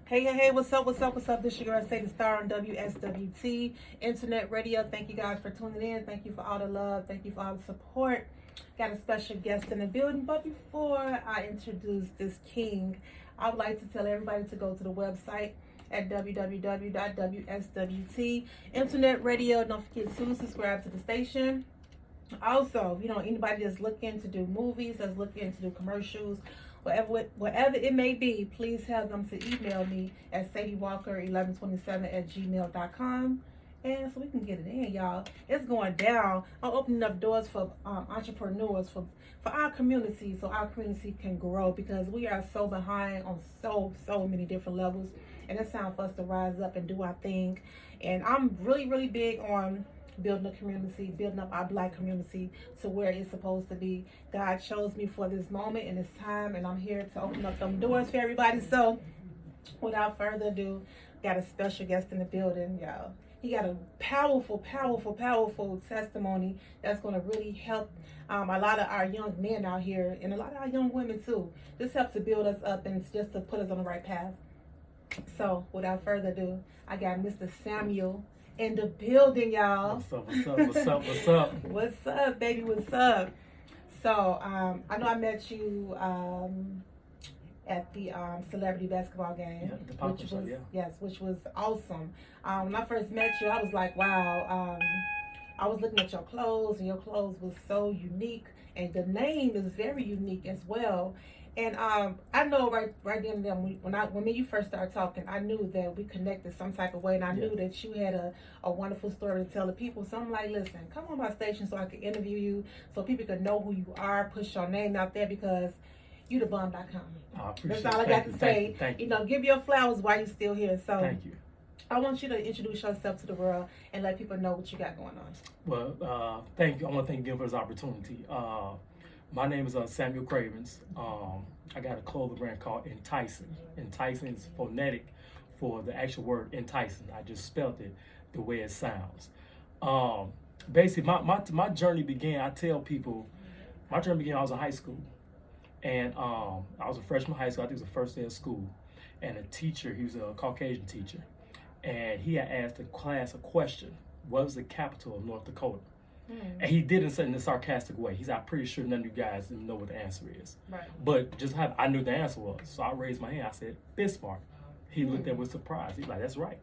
Hey, what's up? This your girl, Say the Star on WSWT Internet Radio. Thank you guys for tuning in. Thank you for all the love. Thank you for all the support. Got a special guest in the building. But before I introduce this king, I would like to tell everybody to go to the website at www.wswt Internet Radio. Don't forget to subscribe to the station. Also, anybody that's looking to do movies, that's looking to do commercials, whatever it may be, please have them to email me at sadiewalker1127@gmail.com. And so we can get it in, y'all. It's going down. I'm opening up doors for entrepreneurs, for our community, so our community can grow, because we are so behind on so many different levels. And it's time for us to rise up and do our thing. And I'm really big on building a community, building up our Black community to where it's supposed to be. God chose me for this moment and this time, and I'm here to open up them doors for everybody. So without further ado, got a special guest in the building, y'all. He got a powerful testimony that's going to really help a lot of our young men out here, and a lot of our young women too. This helps to build us up and just to put us on the right path. So without further ado, I got Mr. Samuel in the building, y'all. What's up? What's up, baby? What's up? So, I know I met you at the celebrity basketball game, which was awesome. When I first met you, I was like, wow. I was looking at your clothes, and your clothes was so unique, and the name is very unique as well. And I know right then and there, when me and you first started talking, I knew that we connected some type of way, and I knew that you had a wonderful story to tell the people. So I'm like, listen, come on my station so I can interview you, so people can know who you are, push your name out there, because you the bomb.com. That's all I got to say. Thank you. Give your flowers while you're still here. So thank you. I want you to introduce yourself to the world and let people know what you got going on. Well, thank you. I want to thank you for this opportunity. My name is Samuel Cravens. I got a clothing brand called Enticing. Enticing is phonetic for the actual word enticing. I just spelled it the way it sounds. Basically, my journey began, I tell people, my journey began when I was in high school. And I was a freshman in high school. I think it was the first day of school. And a teacher, he was a Caucasian teacher, and he had asked the class a question: what was the capital of North Dakota? And he did it in a sarcastic way. He said, I'm pretty sure none of you guys know what the answer is. Right. But I knew the answer was. So I raised my hand. I said, Bismarck. He looked at me with surprise. He's like, that's right.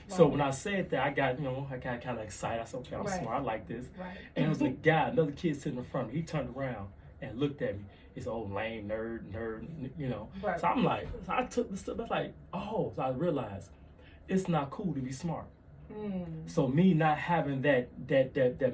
Wow. So when I said that, I got kind of excited. I said, okay, I'm smart. I like this. Right. And it was a guy, another kid sitting in front of me. He turned around and looked at me. He's old lame nerd. Right. So I'm like, so I took the step. I was like, so I realized it's not cool to be smart. So me not having that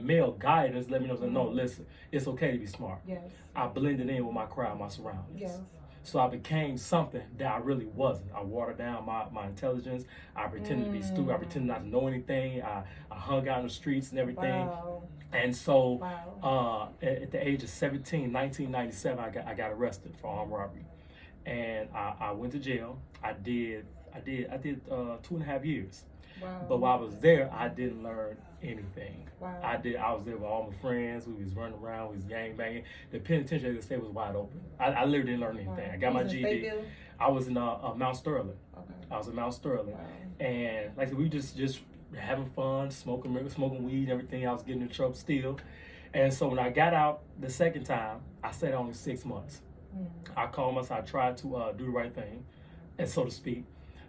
male guidance let me know that no, listen, it's okay to be smart. Yes. I blended in with my crowd, my surroundings. Yes. So I became something that I really wasn't. I watered down my intelligence. I pretended to be stupid. I pretended not to know anything. I hung out in the streets and everything. Wow. And so at the age of 17, 1997, I got arrested for armed robbery, and I went to jail. I did 2.5 years. Wow. But while I was there, I didn't learn anything. Wow. I was there with all my friends. We was running around. We was gang banging. The penitentiary they say was wide open. I literally didn't learn anything. I got my GED. I was in Mount Sterling. Okay. I was in Mount Sterling, and like I said, we just having fun, smoking weed and everything. I was getting in trouble still, and so when I got out the second time, I stayed only 6 months. I called myself. I tried to do the right thing, and so to speak.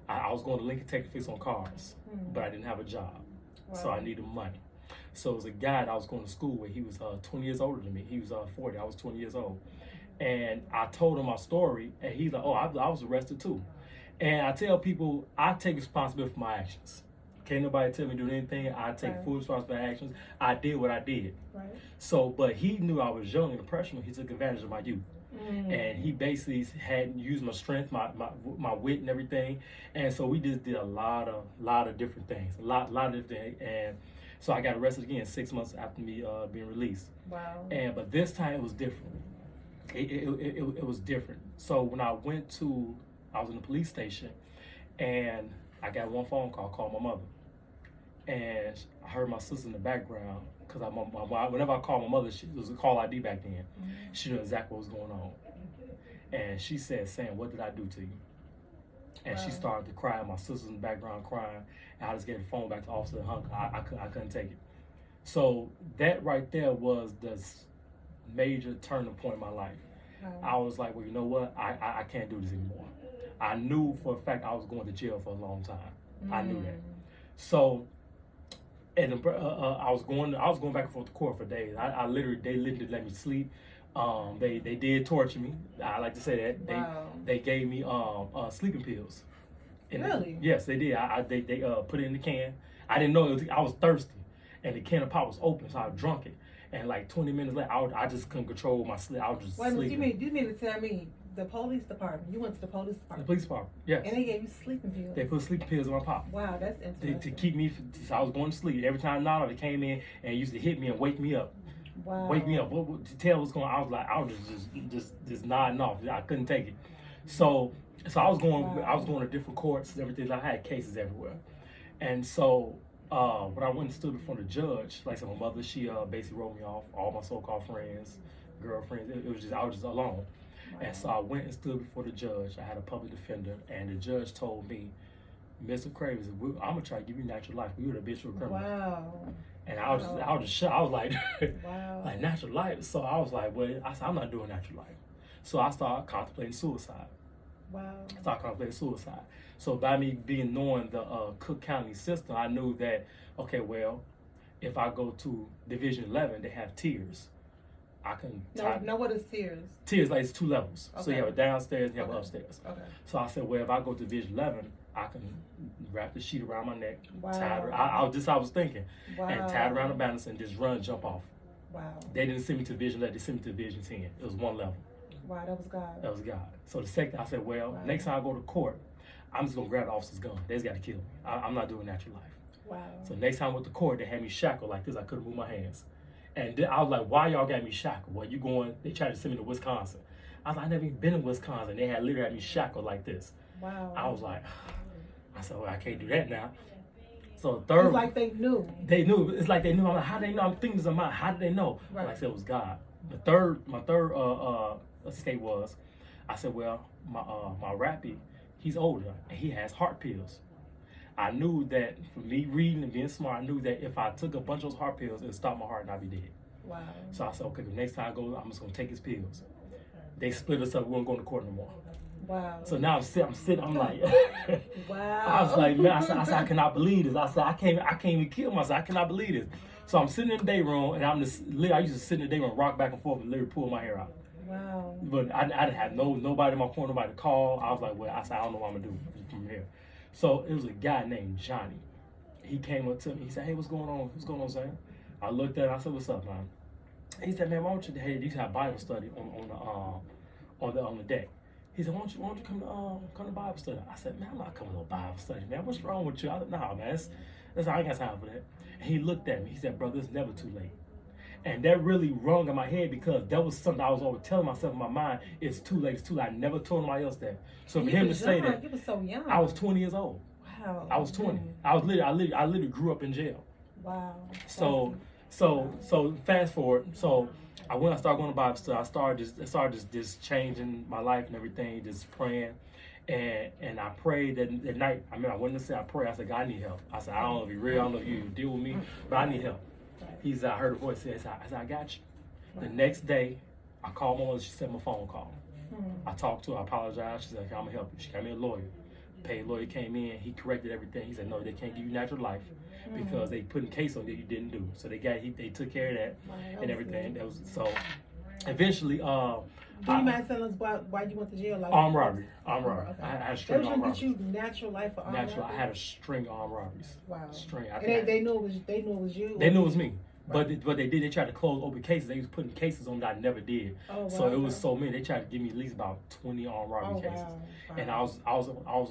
I was going to Lincoln Tech to fix on cars, but I didn't have a job, so I needed money. So it was a guy that I was going to school with. He was 20 years older than me. He was 40. I was 20 years old. And I told him my story, and he's like, I was arrested too. And I tell people, I take responsibility for my actions. Can't nobody tell me to do anything. I take full responsibility for my actions. I did what I did. Right. So, but he knew I was young and impressionable. He took advantage of my youth. And he basically had used my strength, my wit and everything. And so we just did a lot of different things, a lot of different things. And so I got arrested again 6 months after me being released. Wow. But this time it was different. It was different. So when I was in the police station, and I got one phone call, called my mother. And I heard my sister in the background, because whenever I called my mother, it was a call ID back then. She knew exactly what was going on. And she said, Sam, what did I do to you? And she started to cry. My sister's in the background crying. And I just gave the phone back to Officer and hung. I couldn't take it. So that right there was the major turning point in my life. I was like, well, you know what? I can't do this anymore. I knew for a fact I was going to jail for a long time. I knew that. So, and I was going back and forth to court for days. They literally let me sleep. They did torture me. I like to say that they gave me sleeping pills. Really? Yes, they did. They put it in the can. I didn't know I was thirsty, and the can of pop was open, so I drunk it. And like 20 minutes later, I just couldn't control my sleep. I was just sleeping. You mean to tell me the police department? You went to the police department. The police department, yes. And they gave you sleeping pills. They put sleeping pills in my pop. Wow, that's interesting. To keep me. So I was going to sleep. Every time they came in and used to hit me and wake me up. Wow. Wake me up. To tell what's going on. I was just nodding off. I couldn't take it. So I was going to different courts and everything. I had cases everywhere. And so when I went and stood before the judge, like I said, my mother, she basically wrote me off. All my so-called friends, girlfriends, I was just alone. Wow. And so I went and stood before the judge. I had a public defender, and the judge told me, Mr. Cravens, I'm gonna try to give you natural life. You're the habitual criminal. Wow. And I was just shocked. I was like, wow. Like natural life. So I was like, well, I said, I'm not doing natural life. So I started contemplating suicide. Wow. I started contemplating suicide. So by me knowing the Cook County system, I knew that, okay, well, if I go to Division 11, they have tiers. I can... No, what is tiers? Tiers, like it's 2 levels. Okay. So you have a downstairs and you have an upstairs. Okay. So I said, well, if I go to Division 11, I can wrap the sheet around my neck, wow. tie it, I was thinking, wow. and tie it around the banister and just run and jump off. Wow. They didn't send me to Division 11, they sent me to Division 10. It was 1 level. Wow, that was God. That was God. So the second, I said, well, wow. Next time I go to court, I'm just going to grab the officer's gun. They just got to kill me. I'm not doing natural life. Wow. So next time I went to court, they had me shackled like this. I couldn't move my hands. And then I was like, why y'all got me shackled? Well, you going, they tried to send me to Wisconsin. I was like, I never even been in Wisconsin. They had literally had me shackled like this. Wow. I was like, I said, well, I can't do that now. So the third, it's like they knew. They knew. It's like they knew. I'm like, how they know? I'm thinking this in mind. How did they know? Right. Like I said, it was God. My third escape was, I said, well, my rappy, he's older and he has heart pills. I knew that from me reading and being smart, I knew that if I took a bunch of those heart pills, it would stop my heart and I'd be dead. Wow. So I said, okay, the next time I go, I'm just gonna take his pills. They split us up. We won't go to court no more. Wow. So now I'm sitting. I'm like, wow. I was like, man, I said, I cannot believe this. I said, I can't even kill myself. I cannot believe this. So I'm sitting in the day room, and I used to sit in the day room, rock back and forth, and literally pull my hair out. Wow. But I didn't have nobody in my corner, nobody to call. I was like, well, I don't know what I'm gonna do from here. So it was a guy named Johnny. He came up to me. He said, hey, what's going on? What's going on, Sam? I looked at him. I said, what's up, man? He said, man, why don't you have Bible study on the deck? He said, why don't you come to Bible study? I said, man, I'm not coming to Bible study, man. What's wrong with you? I said, nah, man, I ain't got time for that. And he looked at me. He said, brother, it's never too late. And that really rung in my head because that was something I was always telling myself in my mind. It's too late. It's too late. I never told nobody else that. So for him to say that, you were so young. I was 20 years old. Wow. I was 20. I literally grew up in jail. Wow. So fast forward. So I started going to Bible study. I started just changing my life and everything, just praying. And I prayed that night. I mean, I went to say I prayed. I said, God, I need help. I said, I don't know if you're real. I don't know if you deal with me, but I need help. He said, I heard a voice say, I said, I got you. The next day, I called my mother. She sent me a phone call. I talked to her. I apologized. She said, okay, I'm going to help you. She got me a lawyer. Paid lawyer came in. He corrected everything. He said, no, they can't give you natural life because they put a case on that you didn't do. So they took care of that and everything. That was so. Eventually, do you mind telling us why you went to jail? Like armed robbery. Okay. I had a string of armed robberies. Did you natural life for armed robbery? I had a string of armed robberies. Wow. String. And they knew it was you. They knew it was me. Right. But they tried to close open cases. They was putting cases on that I never did. Oh, wow. So it was so many. They tried to give me at least about 20 armed robbery cases. Wow. And I was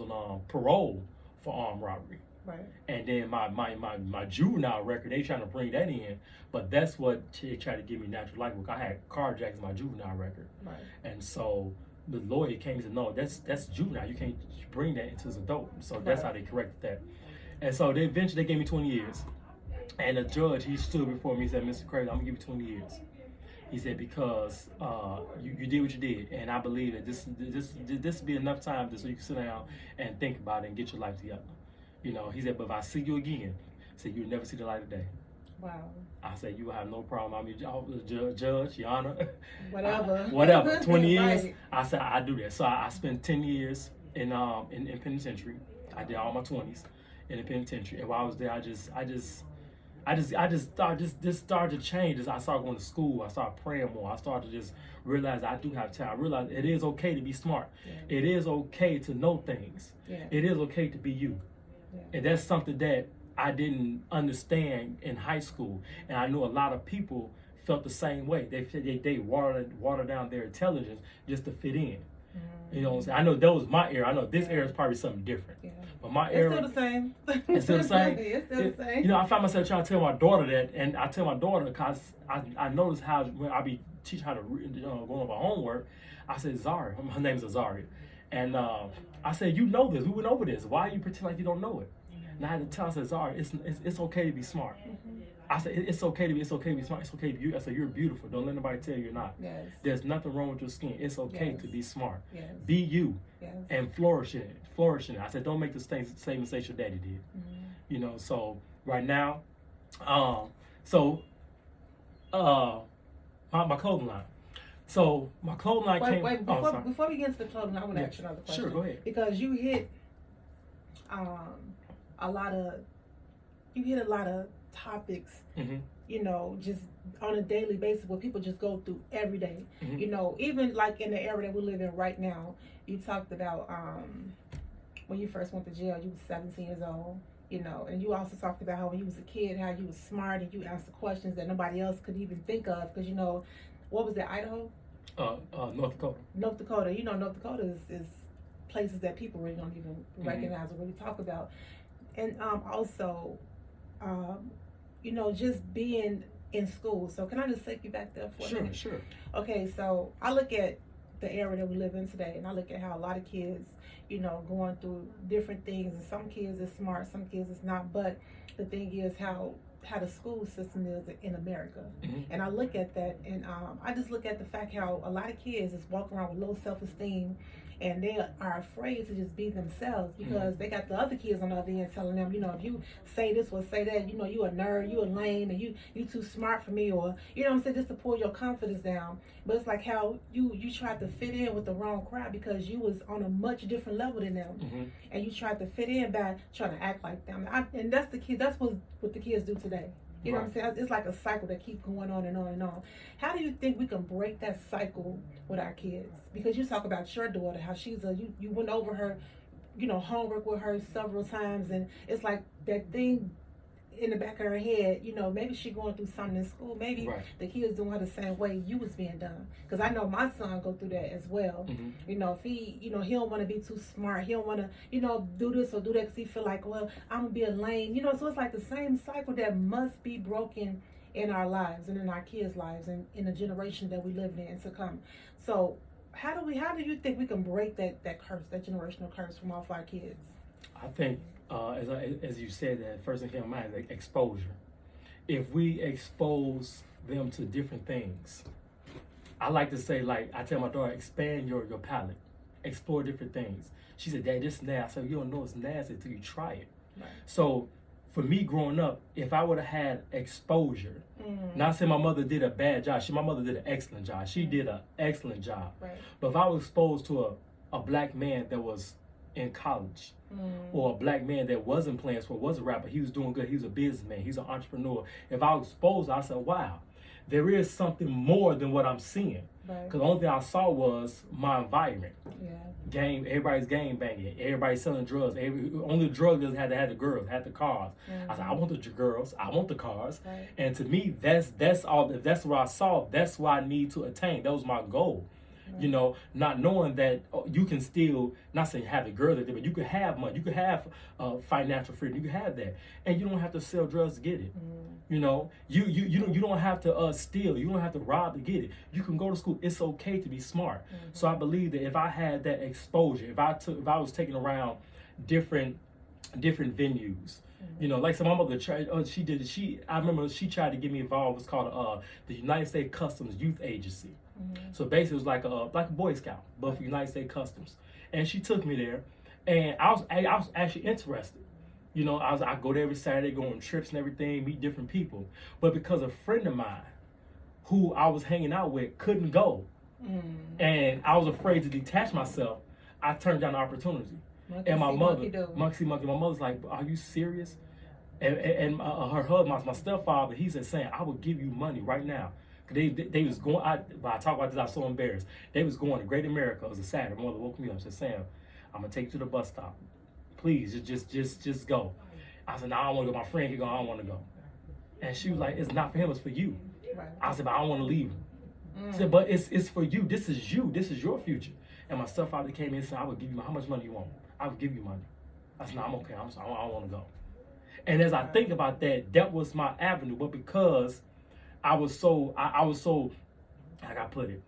on parole for armed robbery. Right. And then my juvenile record, they trying to bring that in, but that's what they tried to give me natural life. I had carjacks in my juvenile record. Right. And so the lawyer came and said, no, that's juvenile. You can't bring that into as adult. So that's how they corrected that. And so they eventually gave me 20 years. And the judge, he stood before me and said, Mr. Crazy, I'm going to give you 20 years. He said, because you did what you did, and I believe that this be enough time so you can sit down and think about it and get your life together. You know, he said, but if I see you again, he said, you'll never see the light of day. Wow. I said, you will have no problem. I mean, judge, your honor. Whatever. 20 years. Right. I said, I do that. So I spent 10 years in penitentiary. I did all my 20s in the penitentiary. And while I was there, I just started to change. As I started going to school, I started praying more. I started to just realize I do have time. I realized it is okay to be smart. Yeah. It is okay to know things. Yeah. It is okay to be you. Yeah. And that's something that I didn't understand in high school. And I know a lot of people felt the same way. They water down their intelligence just to fit in. You know what I'm saying? I know that was my era. I know this era is probably something different. Yeah. But my era... It's still the same. It's still the same? It's still the same. You know, I find myself trying to tell my daughter that, and I tell my daughter because I notice how when I be teaching how to go over homework, I said, Zari, her name is Azaria. And I said, you know this. We went over this. Why you pretend like you don't know it? And I had to tell her, I said, Zari, it's okay to be smart. Mm-hmm. I said, it's okay to be smart. It's okay to be you. I said, you're beautiful. Don't let nobody tell you you're not. Yes. There's nothing wrong with your skin. It's okay to be smart. Yes. Be you. Yes. And flourish in it. I said, don't make the same mistake your daddy did. Mm-hmm. You know, so right now, my clothing line. So my clothing line came... Wait, before we get into the clothing line, I want to ask you another question. Sure, go ahead. Because you hit a lot of topics, mm-hmm. you know, just on a daily basis where people just go through every day. Mm-hmm. You know, even like in the era that we live in right now, you talked about when you first went to jail, you were 17 years old, you know, and you also talked about how when you was a kid, how you was smart and you answered questions that nobody else could even think of because, you know, what was that, Idaho? North Dakota. North Dakota. You know, North Dakota is places that people really don't even recognize or really talk about. And also, you know, just being in school. So can I just take you back there for a minute? Sure. Okay, so I look at the era that we live in today, and I look at how a lot of kids, you know, going through different things, and some kids is smart, some kids is not, but the thing is how the school system is in America. Mm-hmm. And I look at that, and I just look at the fact how a lot of kids is walking around with low self-esteem, and they are afraid to just be themselves because they got the other kids on the other end telling them, you know, if you say this or say that, you know, you a nerd, you a lame, and you too smart for me, or, you know what I'm saying, just to pull your confidence down. But it's like how you tried to fit in with the wrong crowd because you was on a much different level than them. Mm-hmm. And you tried to fit in by trying to act like them. And that's what the kids do today. You know what I'm saying? It's like a cycle that keeps going on and on and on. How do you think we can break that cycle with our kids? Because you talk about your daughter, how she's you went over her, you know, homework with her several times, and it's like that thing in the back of her head, you know, maybe she going through something in school. Maybe the kids doing her the same way you was being done. Because I know my son go through that as well. Mm-hmm. You know, if he don't want to be too smart. He don't want to, you know, do this or do that because he feel like, well, I'm going to be a lame. You know, so it's like the same cycle that must be broken in our lives and in our kids' lives and in the generation that we live in to come. So how do you think we can break that curse, that generational curse from off our kids? I think, as you said, that first thing came to mind, like exposure. If we expose them to different things, I like to say, like, I tell my daughter, expand your palate, explore different things. She said, Dad, this is nasty. I said, you don't know it's nasty until you try it. Right. So for me growing up, if I would have had exposure, not saying my mother did a bad job, my mother did an excellent job. She did an excellent job. Right. But if I was exposed to a black man that was in college, or a black man that wasn't playing sport, was a rapper, he was doing good, he was a businessman, he's an entrepreneur. If I was exposed, I said, wow, there is something more than what I'm seeing. Because the only thing I saw was my environment. Yeah. Everybody's game banging, everybody's selling drugs. Only the drug dealers had to have the girls, had the cars. Mm-hmm. I said, I want the girls, I want the cars. Right. And to me, that's all. If that's what I saw, that's what I need to attain. That was my goal. You know, not knowing that you can still, not saying have the girls, but you could have money, you could have financial freedom, you could have that, and you don't have to sell drugs to get it. You know, you don't have to steal, you don't have to rob to get it. You can go to school. It's okay to be smart. So I believe that if I had that exposure, if I was taken around different venues, You know, like some my mother tried. Oh, she did. I remember she tried to get me involved. It was called the United States Customs Youth Agency. So basically, it was like a Boy Scout, but for United States Customs. And she took me there, and I was actually interested. You know, I go there every Saturday, go on trips and everything, meet different people. But because a friend of mine, who I was hanging out with, couldn't go, and I was afraid to detach myself, I turned down the opportunity. And my mother, monkey, my mother's like, "Are you serious?" And her husband, my stepfather, he said, "Sam, I will give you money right now." They was going. When I talk about this, I was so embarrassed. They was going to Great America. It was a Saturday. My mother woke me up and said, "Sam, I'm gonna take you to the bus stop. Please, just go." I said, "No, I don't want to go. My friend can go. I don't want to go." And she was like, "It's not for him. It's for you." Right. I said, "But I don't want to leave him." She said, "But it's for you. This is you. This is your future." And my stepfather came in and said, "I would give you how much money you want. I would give you money." I said, "No, I'm okay. I'm sorry. I don't want to go." And as I think about that, that was my avenue. But because I was so, how can I put it,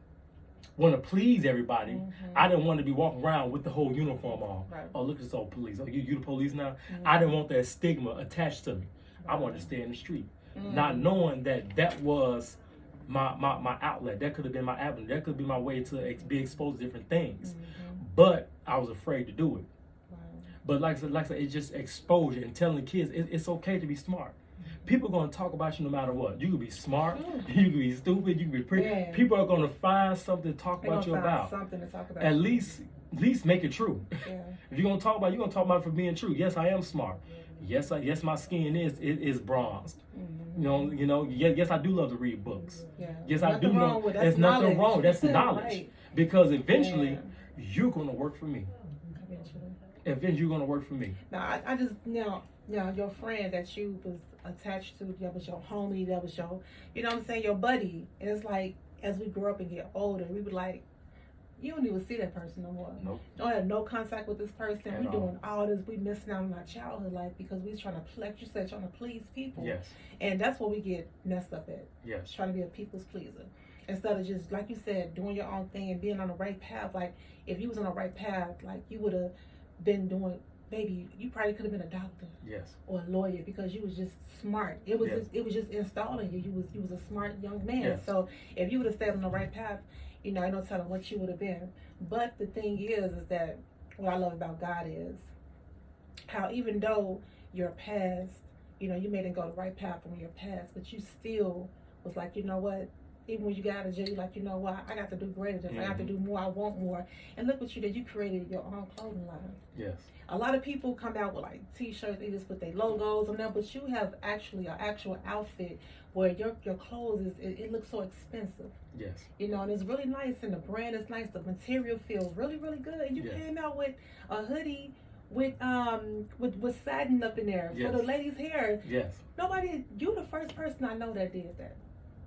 want to please everybody, I didn't want to be walking around with the whole uniform on. Right. Oh, look at this old police. Oh, you the police now? I didn't want that stigma attached to me. I wanted to stay in the street. Not knowing that was my outlet. That could have been my avenue. That could be my way to be exposed to different things. But I was afraid to do it. But like I said, it's just exposure and telling kids it's okay to be smart. People are going to talk about you no matter what. You can be smart, you can be stupid, you can be pretty. Yeah. People are going to find something to talk about you about. Something to talk about. At least make it true. Yeah. If you're going to talk about it, you're going to talk about it for being true. Yes, I am smart. Yes, my skin is bronzed. You know. Yes, I do love to read books. Yeah. Yes, I do know. There's nothing wrong. That's knowledge. Right. Because eventually, you're going to work for me. Eventually, you're going to work for me. Now, I just your friend that you was attached to, that was your homie, that was your, you know what I'm saying, your buddy. And it's like, as we grow up and get older, we would like, you don't even see that person no more. Nope. Don't have no contact with this person. We doing all this. We missing out on our childhood life because we trying to, like you said, trying to please people. Yes. And that's what we get messed up at. Yes. Trying to be a people's pleaser. Instead of just, like you said, doing your own thing and being on the right path. Like, if you was on the right path, like, you would have been doing, maybe you probably could have been a doctor. Yes. Or a lawyer, because you was just smart. It was just installing you. You was a smart young man. Yes. So if you would have stayed on the right path, you know, I don't tell them what you would have been. But the thing is that what I love about God is how even though your past, you know, you may didn't go the right path from your past, but you still was like, you know what? Even when you got out of jail, you're like, you know what? I got to do greater than I got to do more. I want more. And look what you did. You created your own clothing line. Yes. A lot of people come out with like T-shirts. They just put their logos on them, but you have actually an actual outfit where your clothes it looks so expensive. Yes. You know, and it's really nice, and the brand is nice. The material feels really, really good. And you came out with a hoodie with satin up in there for the ladies' hair. Yes. You the first person I know that did that.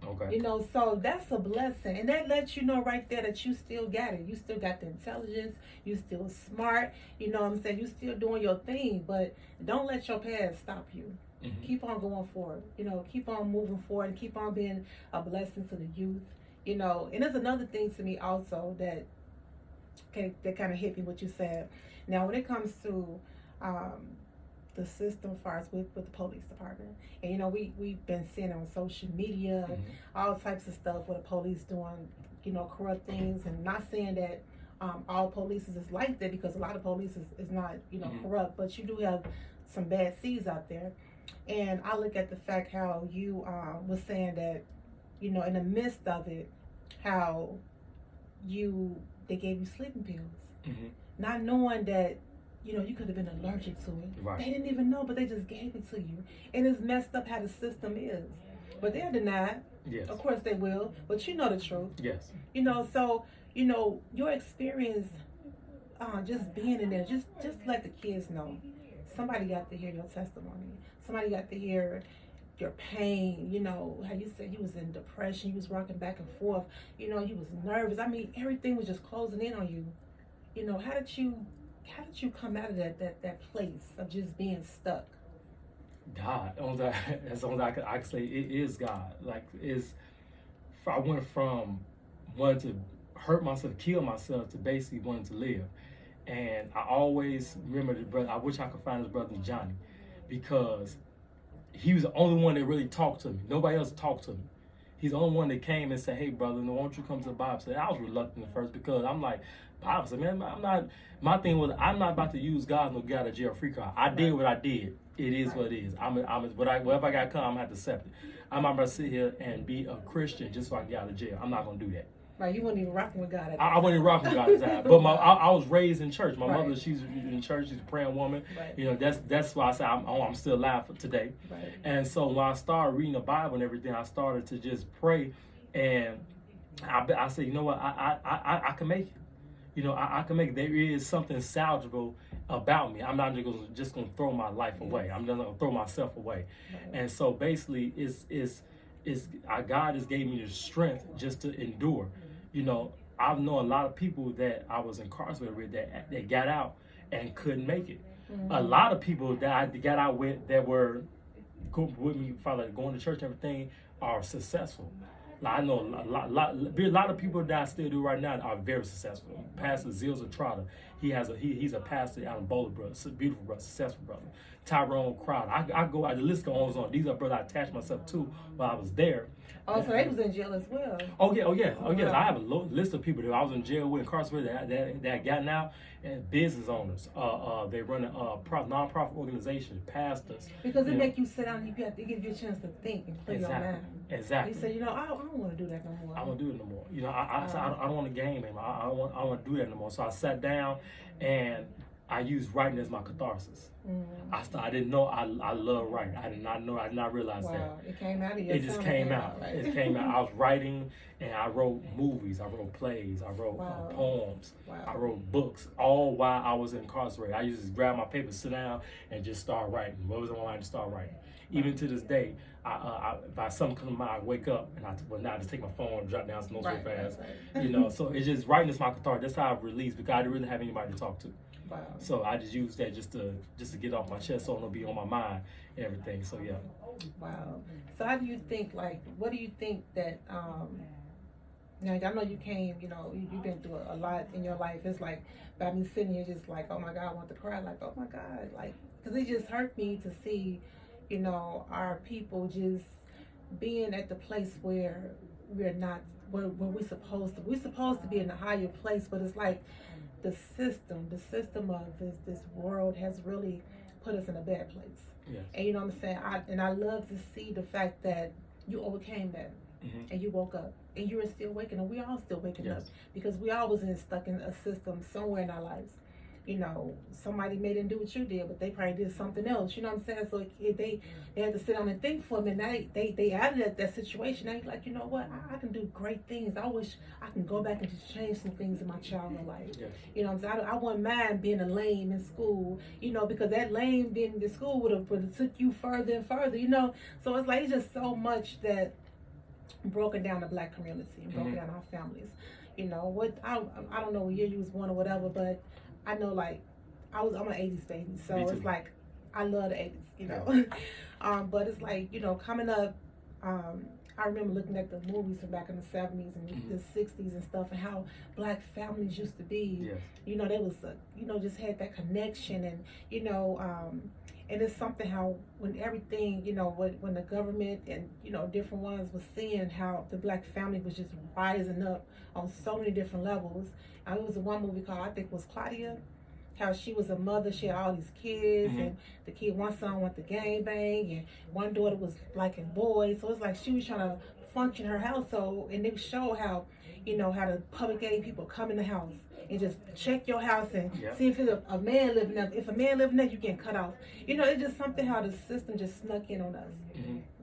Okay. You know, so that's a blessing. And that lets you know right there that you still got it. You still got the intelligence. You still smart. You know what I'm saying? You still doing your thing. But don't let your past stop you. Keep on going forward. You know, keep on moving forward and keep on being a blessing to the youth. You know, and there's another thing to me also that kind of hit me what you said. Now, when it comes to the system as far as with the police department, and you know, we've been seeing on social media all types of stuff with the police doing, you know, corrupt things, and not saying that all police is like that, because a lot of police is not, you know, corrupt, but you do have some bad seeds out there. And I look at the fact how you was saying that, you know, in the midst of it, how they gave you sleeping pills, not knowing that, you know, you could have been allergic to it. Right. They didn't even know, but they just gave it to you. And it's messed up how the system is. But they're denied. Yes. Of course they will. But you know the truth. Yes. You know, so, you know, your experience just being in there, just let the kids know. Somebody got to hear your testimony. Somebody got to hear your pain. You know, how you said you was in depression. You was rocking back and forth. You know, you was nervous. I mean, everything was just closing in on you. You know, how did you come out of that place of just being stuck? God. That's only I can say. It is God. Like, I went from wanting to hurt myself, kill myself, to basically wanting to live. And I always remember the brother. I wish I could find his brother Johnny, because he was the only one that really talked to me. Nobody else talked to me. He's the only one that came and said, "Hey, brother, why don't you come to the Bible study?" I was reluctant at first because I'm like, Bible study, man, I'm not. My thing was, I'm not about to use God no get out of jail free card. I did what I did. It is what it is. Whatever I got to come, I'm gonna have to accept it. I'm not about to sit here and be a Christian just so I can get out of jail. I'm not gonna do that. Right, you weren't even rocking with God at that I wasn't even rocking with God at that time. But I was raised in church. My Right. mother, she's in church. She's a praying woman. Right. You know, that's why I say I'm still alive for today. Right. And so when I started reading the Bible and everything, I started to just pray, and I said, you know what, I can make it. You know, I can make it. There is something salvageable about me. I'm not just gonna throw my life away. I'm not gonna throw myself away. Right. And so basically, God has gave me the strength just to endure. You know, I've known a lot of people that I was incarcerated with that got out and couldn't make it. Mm-hmm. A lot of people that I got out with that were with me, going to church and everything, are successful. Like, I know a lot of people that I still do right now are very successful. Pastor Zilza Trotter, he's a pastor out in Boulder, brother, beautiful brother, successful brother. Tyrone Crowder, the list goes on. These are brothers I attached myself to while I was there. Oh, so they was in jail as well. Oh yes. Wow. I have a list of people that I was in jail with, incarcerated, that got out, and business owners. They run a non-profit organization, pastors. Because it make you sit down and you have to give you a chance to think and clear your mind. Exactly. You say, you know, I don't want to do that no more. I don't want to do it no more. You know, I don't want to game anymore. I don't want to do that no more. So I sat down and I used writing as my catharsis. Mm-hmm. I didn't know I love writing. I did not realize that. Wow, it came out of you. It just came out. Right? It came out. I was writing, and I wrote movies. I wrote plays. I wrote Wow. poems. Wow. I wrote books, all while I was incarcerated. I used to grab my paper, sit down, and just start writing. What was on my mind to start writing? Even to this day, if something comes to mind, I wake up and I just take my phone and jot down some notes real fast. Right. You know, so it's just writing is my catharsis. That's how I release, because I didn't really have anybody to talk to. Wow. So I just use that just to get off my chest, so it'll be on my mind and everything. So yeah. Wow. So how do you think, what do you think that, now I know you came, you know, you've been through a lot in your life. It's like, by me sitting here just like, oh my God, I want to cry, like, oh my God, like, because it just hurt me to see, you know, our people just being at the place where we're not, where we're supposed to. We're supposed to be in a higher place, but it's like, the system of this world has really put us in a bad place. Yes. And you know what I'm saying? I love to see the fact that you overcame that. Mm-hmm. And you woke up. And you are still waking up. We all still waking Yes. up. Because we all was stuck in a system somewhere in our lives. You know, somebody may didn't do what you did, but they probably did something else. You know what I'm saying? So they had to sit down and think for a minute. They out of that situation. They like, you know what? I can do great things. I wish I can go back and just change some things in my childhood life. Yes. You know what I'm saying? I wouldn't mind being a lame in school, you know, because that lame being in school would have took you further and further, you know? So it's like, it's just so much that broken down the Black community and broken down our families. You know, I don't know what year you was born or whatever, but I know, like, I'm an 80s baby, so it's like, I love the 80s, you know. But it's like, you know, coming up, I remember looking at the movies from back in the 70s and the 60s and stuff, and how Black families used to be. Yes. You know, they was, you know, just had that connection, and, you know, and it's something how when everything, you know, when the government and, you know, different ones was seeing how the Black family was just rising up on so many different levels. It was one movie called, I think it was Claudia, how she was a mother, she had all these kids, and the kid, one son went to gangbang, and one daughter was liking boys. So it's like she was trying to function her household, and they show how, you know, how the public aid people come in the house and just check your house and see if it's a man living there. If a man living there, you get cut off. You know, it's just something how the system just snuck in on us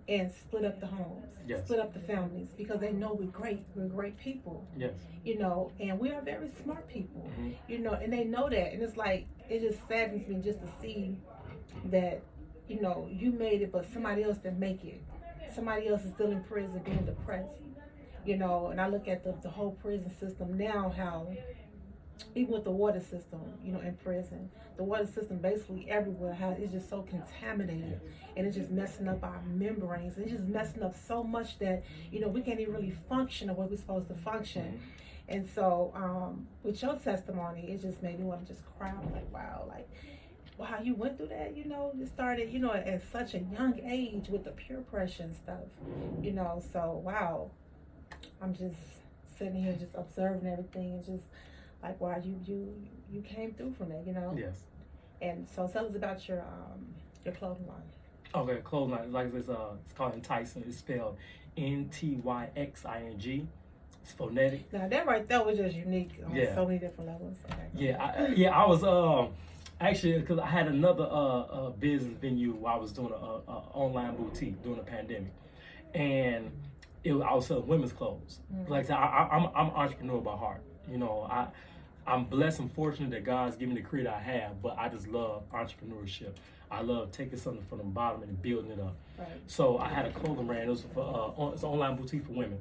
and split up the homes, split up the families, because they know we're great people. Yes. You know, and we are very smart people. You know, and they know that, and it's like, it just saddens me just to see that, you know, you made it, but somebody else didn't make it. Somebody else is still in prison being depressed. You know, and I look at the whole prison system now, how even with the water system, you know, in prison, the water system basically everywhere, how it's just so contaminated, and it's just messing up our membranes. It's just messing up so much that, you know, we can't even really function the way we're supposed to function. And so, with your testimony, it just made me want to just cry. I'm like, wow, like, wow, you went through that, you know, you started, you know, at such a young age with the peer pressure and stuff, you know, so wow, I'm just sitting here just observing everything and just like, wow, you came through from that, you know? Yes. And so tell us about your clothing line. Okay, clothing line, like this, it's called Enticing. It's spelled Ntyxing. It's phonetic. Now that right there was just unique on Yeah. so many different levels. Okay. I was actually, because I had another business venue where I was doing a online boutique during the pandemic, and I was selling women's clothes. Like I said, I'm an entrepreneur by heart. You know, I'm blessed and fortunate that God's given me the career that I have, but I just love entrepreneurship. I love taking something from the bottom and building it up. Right. So I had a clothing brand. It was for it's an online boutique for women,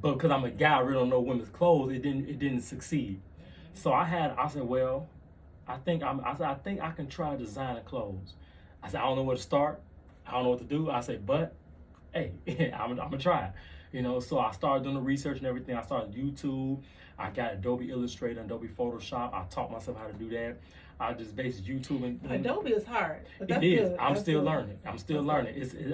but because I'm a guy, I really don't know women's clothes. It didn't succeed. So I said, well, I think I can try designing clothes. I said, I don't know where to start. I don't know what to do. I said, but hey, I'm gonna try it. You know, so I started doing the research and everything. I started YouTube. I got Adobe Illustrator, Adobe Photoshop. I taught myself how to do that. I just based YouTube and Adobe is hard. But that's it is. Good. I'm That's still good. learning. I'm still learning.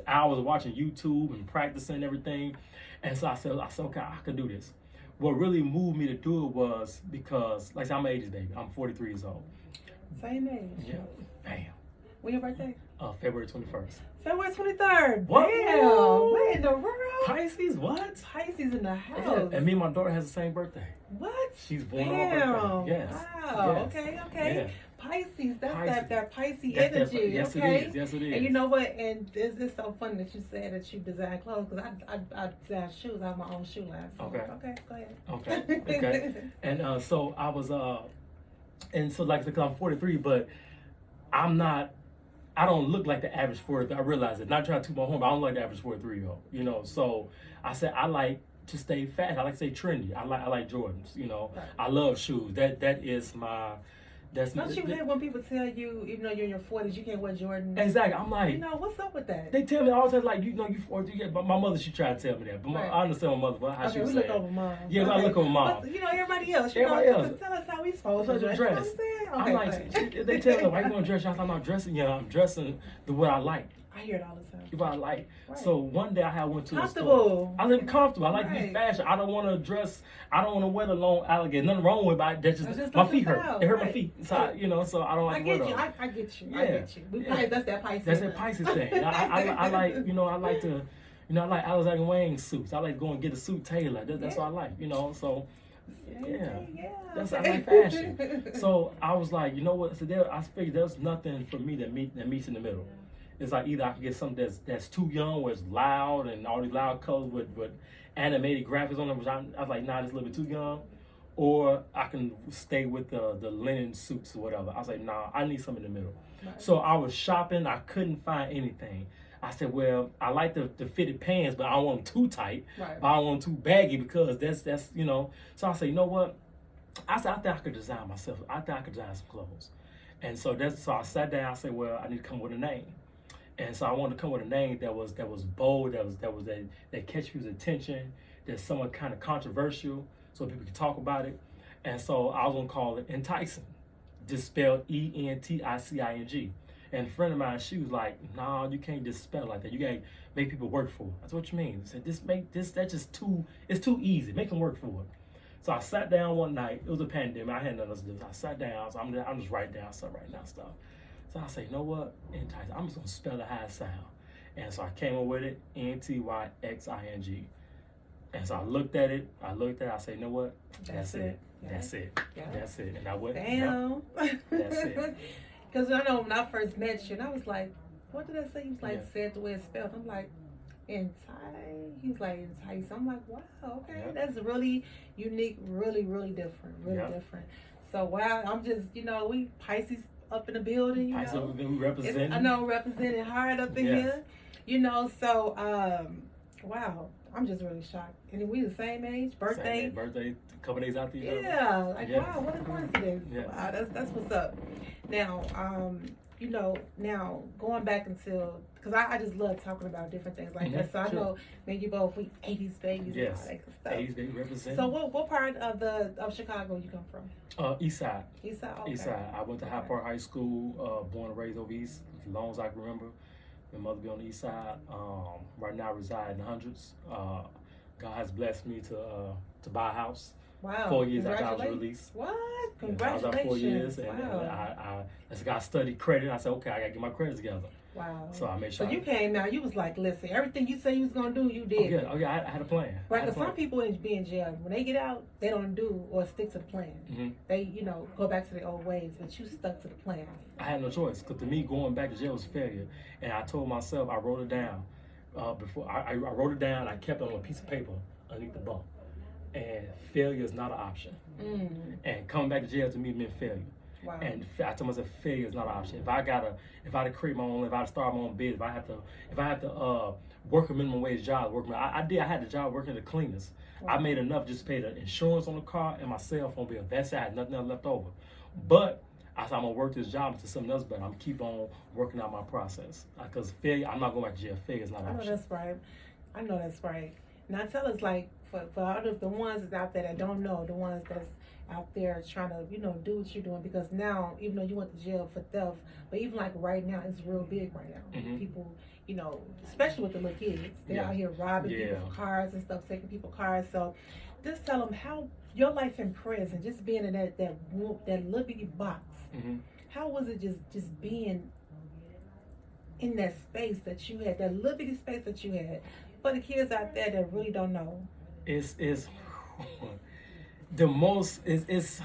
I was watching YouTube and practicing and everything, and so I said, okay, I could do this. What really moved me to do it was because, like I said, I'm an 80s baby. I'm 43 years old. Same age. Yeah. Bam. When your birthday? February 21st. February 23rd. What? Damn. What in the world? Pisces, what? Pisces in the Yeah. house. And me and my daughter has the same birthday. What? She's born on Damn. my birthday. Yes. Wow. Yes. Okay. Yeah. Pisces. That's Pisces. that Pisces That's energy. yes, okay. it is. Yes, it is. And you know what? And it's so funny that you said that you design clothes because I design shoes. I have my own shoe line. So, Okay. Okay. Go ahead. Okay. Okay. And so I was and so like because I'm 43, but I don't look like the average 43. I realize it. Not trying to toot my horn, but I don't like the average 43-year-old. You know, so I said I like to stay fast. I like to stay trendy. I like Jordans. You know, Right. I love shoes. That is my. That's Don't you hate when people tell you, even though you're in your 40s, you can't wear Jordans? exactly. I'm like. You know, what's up with that? They tell me all the time, like, you know, but my mother, she tried to tell me that. But Right. I understand my mother, but how she Okay, was we look saying. over mom. Yeah, I look over mom. But, you know, everybody else. Everybody else. Tell us how we supposed to Supposed to dress. dress. You know what I'm I'm saying? like, they tell me, why you gonna dress? I'm not dressing, you know, I'm dressing the way I like. I hear it all the time. What I like. Right. So one day I went to a store. Comfortable. I live comfortable. I like to be Right. fashion. I don't want to dress. I don't want to wear the long alligator. Nothing wrong with it. That's just my not feet your hurt. style. It hurt my Right. feet. So I, you know, so I don't like I to wear get you. those. I get you. Yeah. I get you. Yeah. That's that Pisces. That's a Pisces thing. I like, you know, I like to, you know, I like Alexander Wang suits. I like to go and get a suit tailored. That's what I like, you know. So yeah. That's I like fashion. So I was like, you know what? So I figured there's nothing for me that meets in the middle. It's like either I can get something that's too young, where it's loud and all these loud colors with animated graphics on it, which I was like, nah, it's a little bit too young. Or I can stay with the linen suits or whatever. I was like, nah, I need something in the middle. Right. So I was shopping. I couldn't find anything. I said, well, I like the fitted pants, but I don't want them too tight. Right. But I don't want them too baggy because that's you know. So I said, you know what? I said, I think I could design myself. I think I could design some clothes. And so so I sat down. I said, well, I need to come with a name. And so I wanted to come with a name that was bold, that catch people's attention, that's somewhat kind of controversial, so people could talk about it. And so I was gonna call it Enticing, just spelled Enticing. And a friend of mine, she was like, "Nah, you can't just spell it like that. You gotta make people work for it." That's what you mean. I said, that's just it's too easy. Make them work for it. So I sat down one night. It was a pandemic. I had nothing else to do. I sat down. So I'm just writing down stuff right now stuff. So I say, you know what? Enticing. I'm just gonna spell it how it sound. And so I came up with it, Ntyxing. And so I looked at it. I say, you know what? That's it. That's it. Yeah. That's it. And I went. Damn. Yep, that's it. Because I know when I first met you, and I was like, what did I say? He was like, Yeah. say it the way it's spelled. I'm like, entice. He's like, entice. I'm like, wow, okay. Yeah. That's really unique, really, really different. Really Yeah. different. So, wow, I'm just, you know, we Pisces up in the building, you Pisces, know. we represent. I know, representing hard up in Yes. here. You know, so, wow, I'm just really shocked. And we the same age, birthday. Birthday, a couple days after each other. Yeah, like Yeah. wow, what a coincidence. Yes. Wow, that's what's up. Now, you know, now going back until, because I just love talking about different things like that. So I know, man, you both, we 80s babies and all that good stuff. 80s baby represent. So what part of Chicago you come from? East Side. East Side, okay. East Side. I went to Hyde Park High School, born and raised over East, as long as I can remember. My mother be on the East Side. Right now I reside in the hundreds. God has blessed me to buy a house. Wow. 4 years after I was released. What? Congratulations. I was out 4 years, and I studied credit. I said, okay, I got to get my credit together. Wow. So I made sure. So you came out, you was like, listen, everything you said you was going to do, you did. Oh, yeah, I had a plan. Right, because some people be in jail, when they get out, they don't do or stick to the plan. Mm-hmm. They, you know, go back to their old ways, but you stuck to the plan. I had no choice, because to me, going back to jail was failure. And I told myself, I wrote it down. Before I wrote it down, I kept it on a piece of paper underneath the bunk. And failure is not an option. And coming back to jail to me meant failure. Wow. And I told myself failure is not an option. If I had to create my own, if I had to start my own business, if I have to work a minimum wage job, I had the job working the cleaners. Wow. I made enough just to pay the insurance on the car and my cell phone bill. That's it. I had nothing else left over. But I said I'm gonna work this job into something else, but I'm keep on working out my process. Because failure, I'm not going back to jail. Failure is not an option. I know that's right. Now tell us, like, for all of the ones out there that don't know, the ones that's out there trying to, you know, do what you're doing, because now, even though you went to jail for theft, but even like right now, it's real big right now. Mm-hmm. People, you know, especially with the little kids, they're out here robbing people for cars and stuff, taking people's cars. So just tell them how your life in prison, just being in that little bitty box, how was it just being in that space that you had, that little bitty space that you had? For the kids out there that really don't know, it's the most is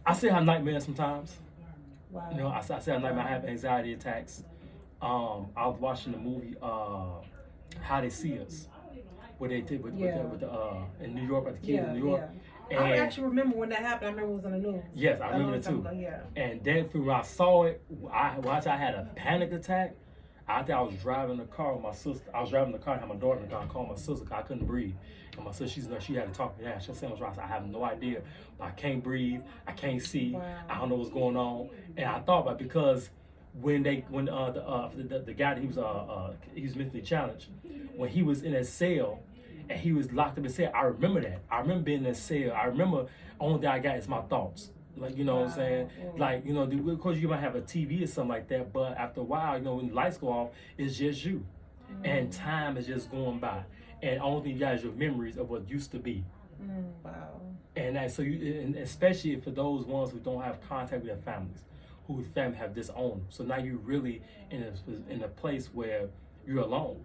I still have nightmares sometimes. Wow. You know, I still have nightmares. I have anxiety attacks. I was watching the movie How They See Us, what they did with the in New York, with the kids in New York. And I actually remember when that happened. I remember it was on the news. Yes, I remember it too. And then when I saw it, I had a panic attack. I think I was driving the car with my sister. I was driving the car and had my daughter in the car. I called my sister because I couldn't breathe. And my sister, she had to talk to me now. She said, I have no idea. I can't breathe. I can't see. Wow. I don't know what's going on. And I thought about it because when the guy, he was mentally challenged, when he was in that cell and he was locked up in his cell, I remember that. I remember being in that cell. I remember only thing I got is my thoughts. Like, you know what I'm saying? Like, you know, of course you might have a TV or something like that, but after a while, you know, when the lights go off, it's just you. And time is just going by. And the only thing you got is your memories of what used to be. Wow. And and especially for those ones who don't have contact with their families, whose family have disowned them. So now you're really in a place where you're alone.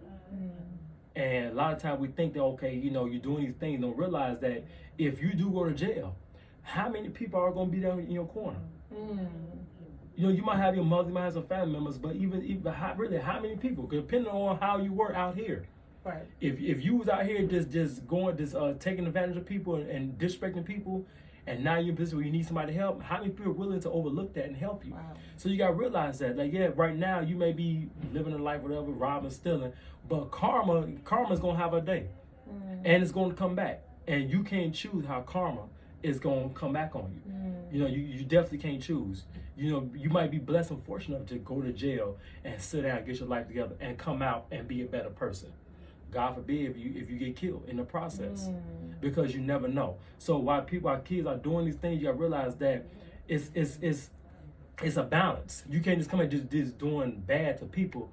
And a lot of times we think that, okay, you know, you're doing these things, don't realize that if you do go to jail, how many people are going to be there in your corner? You know, you might have your mother, you might have some family members, but even how many people? Depending on how you were out here. Right. If you was out here just taking advantage of people and disrespecting people, and now you're in a position where you need somebody to help, how many people are willing to overlook that and help you? Wow. So you got to realize that, like, yeah, right now you may be living a life, whatever, robbing, stealing, but karma's going to have a day, and it's going to come back, and you can't choose how karma is going to come back on you. You know, you definitely can't choose. You know, you might be blessed and fortunate enough to go to jail and sit down, get your life together, and come out and be a better person. God forbid if you get killed in the process, because you never know. So while our kids are doing these things, you got to realize that it's a balance. You can't just come and just doing bad to people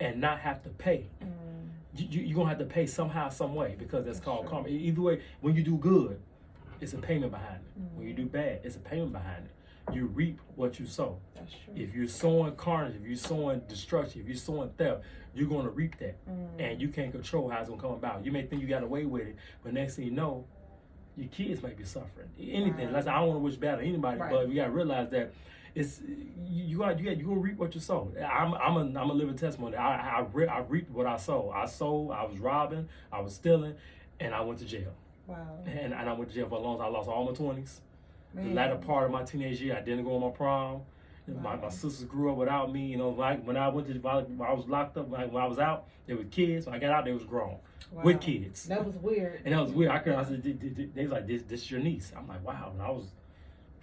and not have to pay. You're going to have to pay somehow, some way, because that's called karma. Either way, when you do good, it's a payment behind it. When you do bad, it's a payment behind it. You reap what you sow. That's true. If you're sowing carnage, if you're sowing destruction, if you're sowing theft, you're going to reap that. And you can't control how it's going to come about. You may think you got away with it, but next thing you know, your kids might be suffering. Anything. Like, I don't want to wish bad on anybody, but you got to realize that it's you gonna reap what you sow. I'm a living testimony. I reaped what I sowed. I was robbing, I was stealing, and I went to jail. Wow. And I went to jail for a long time. I lost all my 20s. The latter part of my teenage year, I didn't go on my prom. Wow. My sisters grew up without me. You know, like when I was locked up, when I was out, they were kids. When I got out, they was grown with kids. That was weird. And that was weird. I said, they was like, this is your niece. I'm like, wow. And I was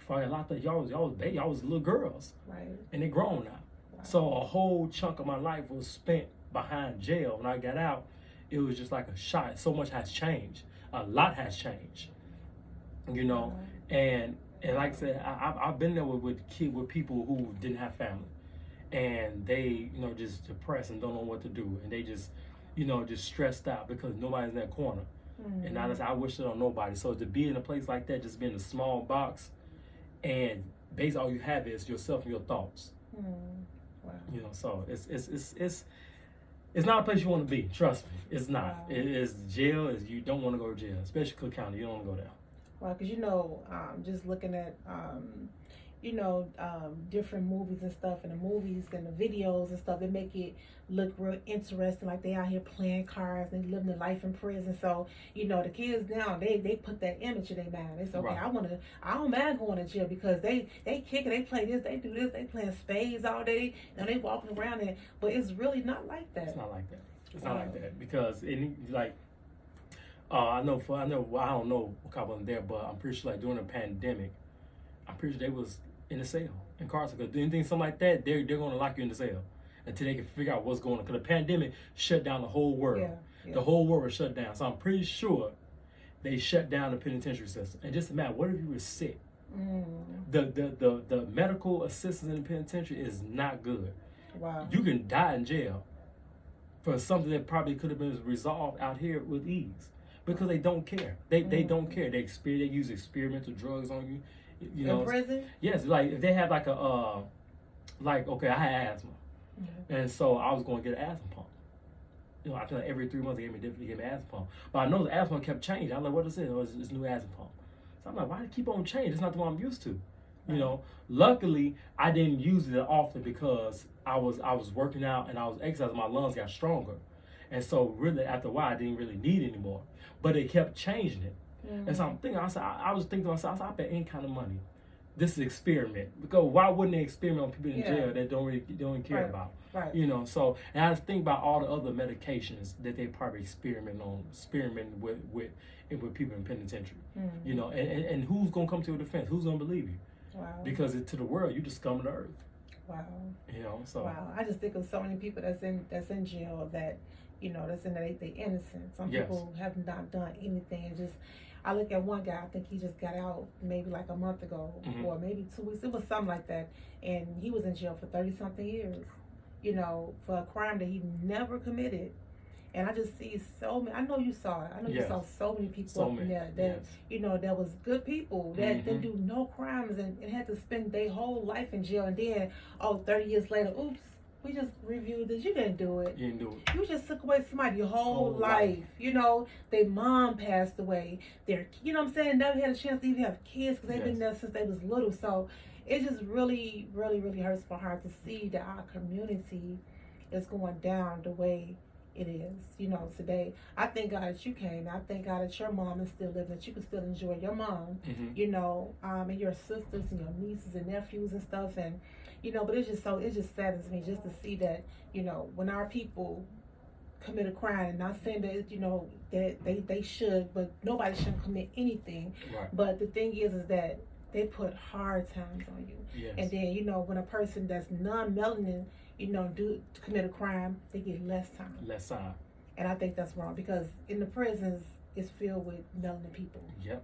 For a lot of y'all was little girls, Right. and they grown now. Wow. So a whole chunk of my life was spent behind jail. When I got out, it was just like a shot. So much has changed. A lot has changed. You know, Wow. and like I said, I've been there with people who didn't have family, and they, you know, just depressed and don't know what to do, and they just, you know, just stressed out because nobody's in that corner. Mm-hmm. And I wish it on nobody. So to be in a place like that, just be in a small box, and basically all you have is yourself and your thoughts. Mm. Wow. You know, so it's not a place you want to be. Trust me, it's not. Wow. It is jail. Is you don't want to go to jail, especially Cook County. You don't want to go there. Well, because you know, just looking at you know, different movies and stuff, and the movies and the videos and stuff, they make it look real interesting, like they out here playing cards and living their life in prison. So, you know, the kids now, they put that image in their mind. They say, okay, Right. I don't mind going to jail because they kick it, they play this, they do this, they playing spades all day, and they walking around there. But it's really not like that. It's not like that. It's not like that because I don't know what kind was there, but I'm pretty sure like during the pandemic, I'm pretty sure they was in the cell in Carson. Because anything something like that, they're gonna lock you in the cell until they can figure out what's going on. Because the pandemic shut down the whole world. Yeah. The whole world was shut down. So I'm pretty sure they shut down the penitentiary system. And just imagine, what if you were sick? Mm. The medical assistance in the penitentiary is not good. Wow. You can die in jail for something that probably could have been resolved out here with ease because they don't care. They don't care. They use experimental drugs on you. You know, in prison? Yes, like if they have like a okay, I had asthma, and so I was going to get an asthma pump. You know, I feel like every 3 months they gave me an asthma pump, but I know the asthma kept changing. I'm like, what is it? Oh, it's new asthma pump. So I'm like, why do it keep on changing? It's not the one I'm used to. You know, luckily I didn't use it often because I was working out and I was exercising. My lungs got stronger, and so really after a while I didn't really need it anymore. But they kept changing it. And so I'm thinking, I was thinking to myself, I bet any kind of money, this is experiment. Because why wouldn't they experiment on people in jail that don't care about? Right. You know, so, and I was thinking about all the other medications that they probably experimenting with people in penitentiary. Mm-hmm. You know, and who's going to come to your defense? Who's going to believe you? Wow. Because to the world, you just scum of the earth. Wow. You know, so. Wow. I just think of so many people that's in jail that, you know, that's in they innocent. Some people have not done anything. And just, I look at one guy, I think he just got out maybe like a month ago or maybe 2 weeks. It was something like that. And he was in jail for 30-something years, you know, for a crime that he never committed. And I just see so many, I know you saw it. I know you saw so many people up in there that, you know, that was good people that didn't do no crimes and had to spend their whole life in jail. And then, 30 years later, oops, we just reviewed this. You didn't do it. You didn't do it. You just took away somebody your whole life. You know, their mom passed away. You know what I'm saying? Never had a chance to even have kids because they've been there since they was little. So it just really, really, really hurts my heart to see that our community is going down the way it is, you know, today. I thank God that you came. I thank God that your mom is still living, that you can still enjoy your mom, you know, and your sisters and your nieces and nephews and stuff. And, you know, but it just saddens me just to see that, you know, when our people commit a crime, and not saying that, you know, that they should, but nobody shouldn't commit anything. Right. But the thing is that they put hard times on you. Yes. And then, you know, when a person that's non-melanin, you know, commit a crime, they get less time. Less time. And I think that's wrong because in the prisons, it's filled with melanin people. Yep.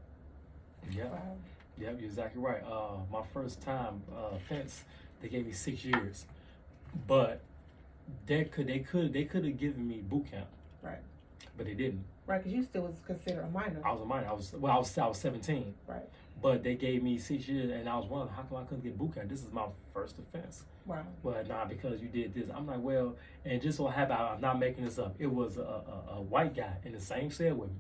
Wow. Yep, you're exactly right. My first time offense, they gave me 6 years, but they could have given me boot camp. Right. But they didn't. Right, because you still was considered a minor. I was a minor. I was 17. Right. But they gave me 6 years, and I was wondering how come I couldn't get boot camp. This is my first offense. Wow. But nah, because you did this. I'm like, well, and just so happened, I'm not making this up. It was a white guy in the same cell with me,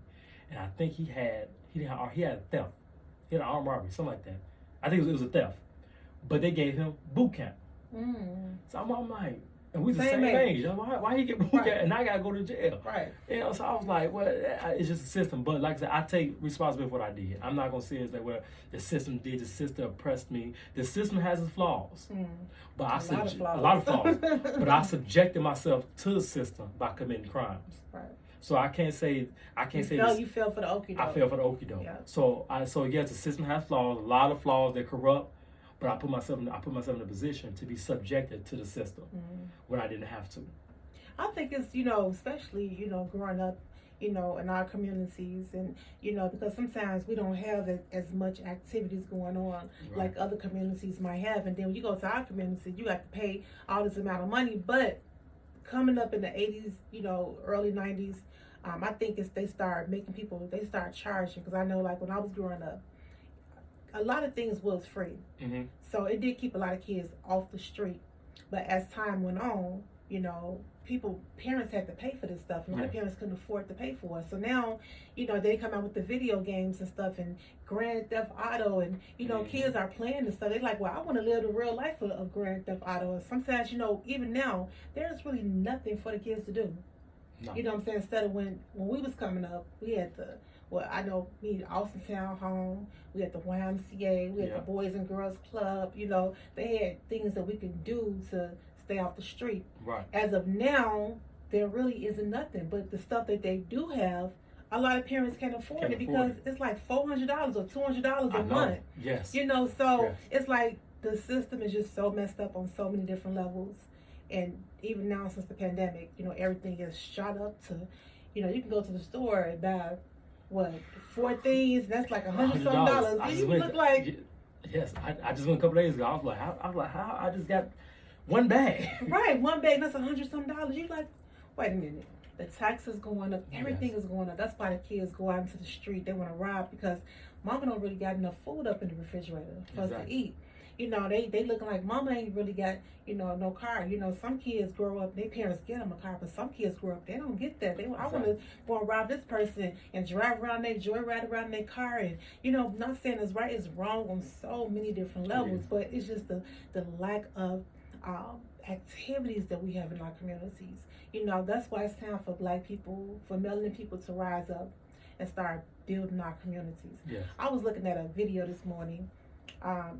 and I think he had a theft. He had an armed robbery, something like that. I think it was a theft. But they gave him boot camp. So I'm like, and we the same age. Why he get boot camp and I gotta go to jail? Right. You know, so I was like, well, it's just a system. But like I said, I take responsibility for what I did. I'm not gonna say it's like, well, the system oppressed me. The system has its flaws. But a lot of flaws. But I subjected myself to the system by committing crimes. Right. So I can't say You fell for the okie doke. I fell for the okie doke. Yeah. So yes, the system has flaws, a lot of flaws. They're corrupt, but I put myself in a position to be subjected to the system when I didn't have to. I think it's, especially, growing up, in our communities, and, because sometimes we don't have as much activities going on like other communities might have. And then when you go to our community, you got to pay all this amount of money. But coming up in the 80s, early 90s, I think they start charging. Because I know, like, when I was growing up, a lot of things was free. Mm-hmm. So it did keep a lot of kids off the street. But as time went on, parents had to pay for this stuff. A lot of parents couldn't afford to pay for it. So now, they come out with the video games and stuff and Grand Theft Auto, and, kids are playing this stuff. They're like, well, I want to live the real life of Grand Theft Auto. And sometimes, even now, there's really nothing for the kids to do. No. You know what I'm saying? Instead of when we was coming up, we had I know me, Austin Town Home, we had the YMCA, we had the Boys and Girls Club, they had things that we could do to stay off the street. Right. As of now, there really isn't nothing. But the stuff that they do have, a lot of parents can't afford it because it's like $400 or $200 a month. Yes. So it's like the system is just so messed up on so many different levels. And even now, since the pandemic, everything is shot up to, you can go to the store and buy, 4 things, and that's like $100-something. You look like... Yes, I just went a couple days ago. I was like, how? I just got one bag. Right, one bag, that's $100-something. You like, wait a minute. The taxes going up, everything is going up. That's why the kids go out into the street. They want to rob because mama don't really got enough food up in the refrigerator for us to eat. They looking like mama ain't really got, no car. Some kids grow up, their parents get them a car, but some kids grow up, they don't get that. I want to go and rob this person and drive around their joyride around their car. And, not saying it's right, it's wrong on so many different levels, but it's just the lack of activities that we have in our communities. That's why it's time for Black people, for melanin people to rise up and start building our communities. Yes. I was looking at a video this morning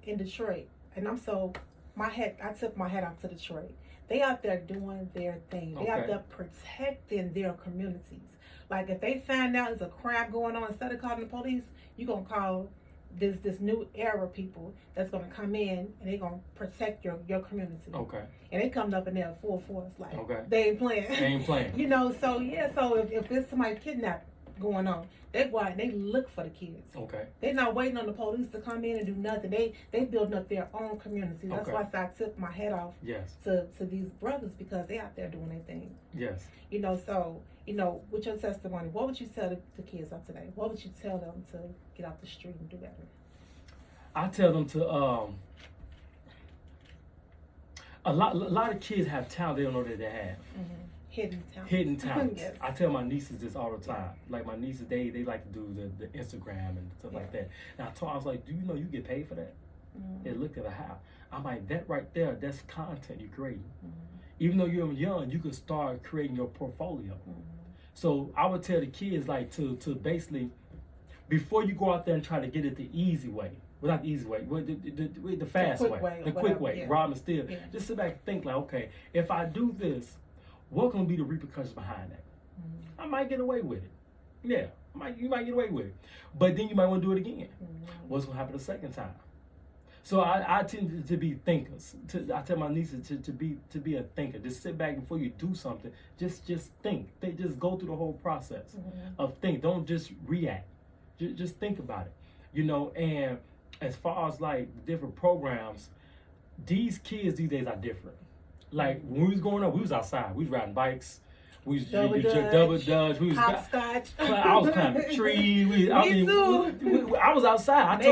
in Detroit, and I took my hat off to Detroit. They out there doing their thing. They out there protecting their communities. Like, if they find out there's a crime going on, instead of calling the police, you're going to call this new era people that's going to come in and they're going to protect your community. Okay. And they come up in there full force. Like, they ain't playing. They ain't playing. So if there's somebody kidnapped going on, they go out and they look for the kids. Okay. They're not waiting on the police to come in and do nothing. They building up their own community. That's why I took my hat off to these brothers, because they out there doing their thing. Yes. With your testimony, what would you tell the kids of today? What would you tell them to get off the street and do better? I tell them to a lot of kids have talent they don't know that they have. Mm-hmm. Hidden talent. Yes. I tell my nieces this all the time. Like, my nieces, they like to do the Instagram and stuff like that. And I was like, do you know you get paid for that? Mm-hmm. They looked at how. I'm like, that right there, that's content you're creating. Mm-hmm. Even though you're young, you could start creating your portfolio. Mm-hmm. So I would tell the kids, like, to basically, before you go out there and try to get it the easy way, well, not the easy way, the fast way, the quick way, rob and steal. Yeah. Just sit back and think, like, okay, if I do this, what gonna be the repercussions behind that? Mm-hmm. I might get away with it. Yeah, you might get away with it. But then you might want to do it again. Mm-hmm. What's gonna happen the second time? So I tend to be thinkers. I tell my nieces to be a thinker. Just sit back before you do something. Just think. Just go through the whole process of think. Don't just react. Just think about it. And as far as like different programs, these kids these days are different. Like, when we was growing up, we was outside. We was riding bikes. We was double dutch. We was hopscotch. I was climbing trees. Me too. I was outside.